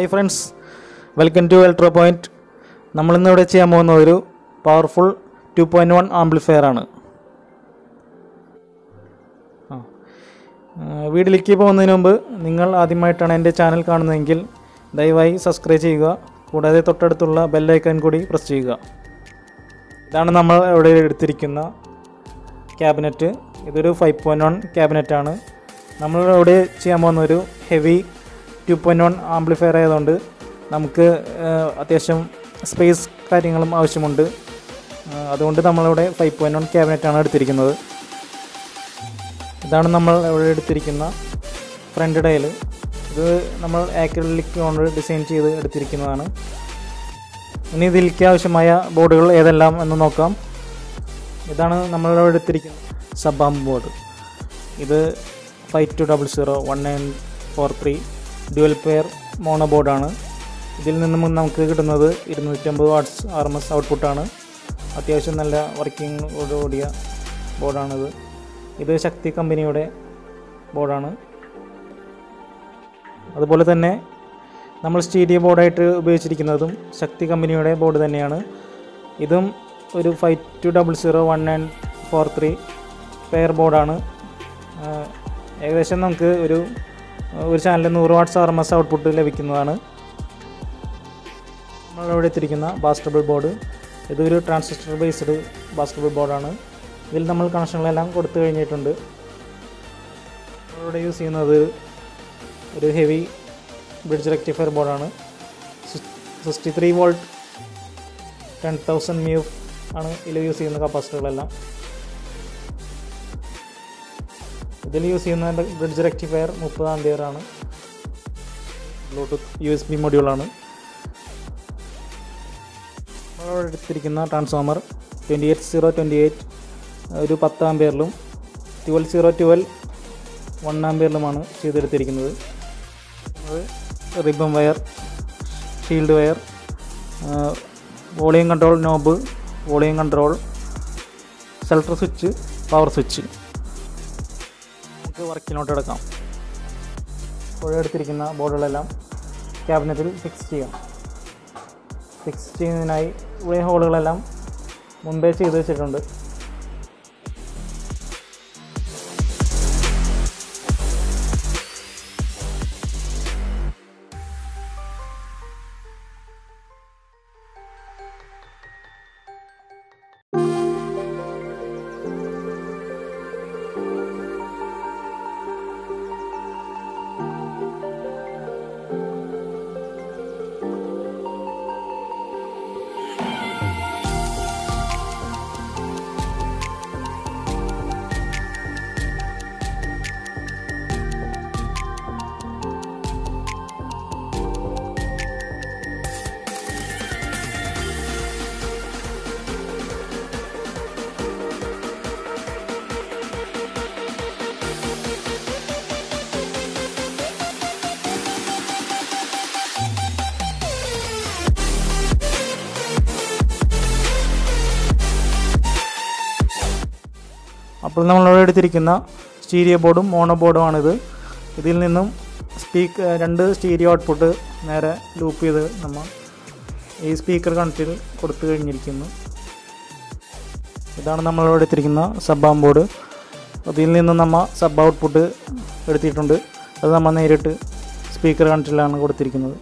Hi friends, welcome to Electropoint. നമ്മൾ ഇന്ന് ഇവിടെ ചെയ്യാൻ പോകുന്ന ഒരു പവർഫുൾ 2.1 ആംപ്ലിഫയർ ആണ്. വീഡിയോയിലേക്ക് പോകുന്നതിന് മുമ്പ് നിങ്ങൾ ആദ്യമായിട്ടാണ് എൻ്റെ ചാനൽ കാണുന്നതെങ്കിൽ ദയവായി സബ്സ്ക്രൈബ് ചെയ്യുക. കൂടാതെ തൊട്ടടുത്തുള്ള ബെൽ ഐക്കൺ കൂടി പ്രസ് ചെയ്യുക. ഇതാണ് നമ്മൾ ഇവിടെ എടുത്തിരിക്കുന്ന ക്യാബിനറ്റ്. ഇതൊരു 5.1 ക്യാബിനറ്റ് ആണ്. നമ്മൾ ഇവിടെ ചെയ്യാൻ പോകുന്ന ഒരു ഹെവി 2.1 ആംപ്ലിഫയർ ആയതുകൊണ്ട് നമുക്ക് അത്യാവശ്യം സ്പേസ് കാര്യങ്ങളും ആവശ്യമുണ്ട്. അതുകൊണ്ട് നമ്മളിവിടെ 5.1 ക്യാബിനറ്റാണ് എടുത്തിരിക്കുന്നത്. ഇതാണ് നമ്മൾ ഇവിടെ എടുത്തിരിക്കുന്ന ഫ്രണ്ട് ഡയൽ. ഇത് നമ്മൾ ആക്രിലിക് കൊണ്ട് ഡിസൈൻ ചെയ്ത് എടുത്തിരിക്കുന്നതാണ്. ഇനി ഇതിലേക്ക് ആവശ്യമായ ബോർഡുകൾ ഏതെല്ലാം എന്ന് നോക്കാം. ഇതാണ് നമ്മളിവിടെ എടുത്തിരിക്കുന്ന സബ് ആംപ് ബോർഡ്. ഇത് 5200-1943 ഡ്യുവൽ പെയർ മോണോ ബോർഡാണ്. ഇതിൽ നിന്നും നമുക്ക് കിട്ടുന്നത് 250 വാട്ട്സ് RMS ഔട്ട്പുട്ടാണ്. അത്യാവശ്യം നല്ല വർക്കിങ്ങോടുകൂടിയ ബോർഡാണിത്. ഇത് ശക്തി കമ്പനിയുടെ ബോർഡാണ്. അതുപോലെ തന്നെ നമ്മൾ സ്റ്റീരിയോ ബോർഡായിട്ട് ഉപയോഗിച്ചിരിക്കുന്നതും ശക്തി കമ്പനിയുടെ ബോർഡ് തന്നെയാണ്. ഇതും ഒരു 5200-1943 പെയർ ബോർഡാണ്. ഏകദേശം നമുക്ക് ഒരു ചാനലിൽ 100 വാട്ട്സ് RMS ഔട്ട്പുട്ട് ലഭിക്കുന്നതാണ്. നമ്മളിവിടെ എത്തിയിരിക്കുന്ന ബാസ്റ്റബിൾ ബോർഡ്. ഇതൊരു ട്രാൻസിസ്റ്റർ ബേസ്ഡ് ബാസ്റ്റബിൾ ബോർഡാണ്. ഇതിൽ നമ്മൾ കണക്ഷനുകളെല്ലാം കൊടുത്തു കഴിഞ്ഞിട്ടുണ്ട്. നമ്മളിവിടെ യൂസ് ചെയ്യുന്നത് ഒരു ഹെവി ബ്രിഡ്ജ് റെക്ടിഫയർ ബോർഡാണ്. 63 വോൾട്ട് 10,000 mF ആണ് ഇതിൽ യൂസ് ചെയ്യുന്ന കപ്പാസിറ്ററുകളെല്ലാം. ഇതിൽ യൂസ് ചെയ്യുന്ന ബ്രിഡ്ജ് റെക്ടിഫയർ 30 ആംപിയർ ആണ്. ബ്ലൂടൂത്ത് USB മൊഡ്യൂളാണ്. നമ്മളോട് എടുത്തിരിക്കുന്ന ട്രാൻസ്ഫോമർ 28028 ഒരു 10 ആംപിയറിലും 12012 1 ആംപിയറിലുമാണ് ചെയ്തെടുത്തിരിക്കുന്നത്. Ribbon wire, shield wire, volume control knob, volume control, selector switch, power switch. നമുക്ക് വർക്കിലോട്ട് എടുക്കാം. ഇവിടെ എടുത്തിരിക്കുന്ന ബോർഡുകളെല്ലാം ക്യാബിനറ്റിൽ ഫിക്സ് ചെയ്യാം. ഫിക്സ് ചെയ്യുന്നതിനായി ഇവിടെ ഹോളുകളെല്ലാം മുമ്പേ ചെയ്ത് വെച്ചിട്ടുണ്ട്. അപ്പോൾ നമ്മളിവിടെ എടുത്തിരിക്കുന്ന സ്റ്റീരിയോ ബോർഡും മോണോ ബോർഡുമാണിത്. ഇതിൽ നിന്നും രണ്ട് സ്റ്റീരിയോ ഔട്ട്പുട്ട് നേരെ ലൂപ്പ് ചെയ്ത് നമ്മൾ ഈ സ്പീക്കർ കണക്റ്റിൽ കൊടുത്തു കഴിഞ്ഞിരിക്കുന്നു. ഇതാണ് നമ്മളിവിടെ എടുത്തിരിക്കുന്ന സബ് ആംപ് ബോർഡ്. അതിൽ നിന്നും നമ്മൾ സബ് ഔട്ട്പുട്ട് എടുത്തിട്ടുണ്ട്. അത് നമ്മൾ നേരിട്ട് സ്പീക്കർ കണക്റ്റിലാണ് കൊടുത്തിരിക്കുന്നത്.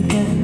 again.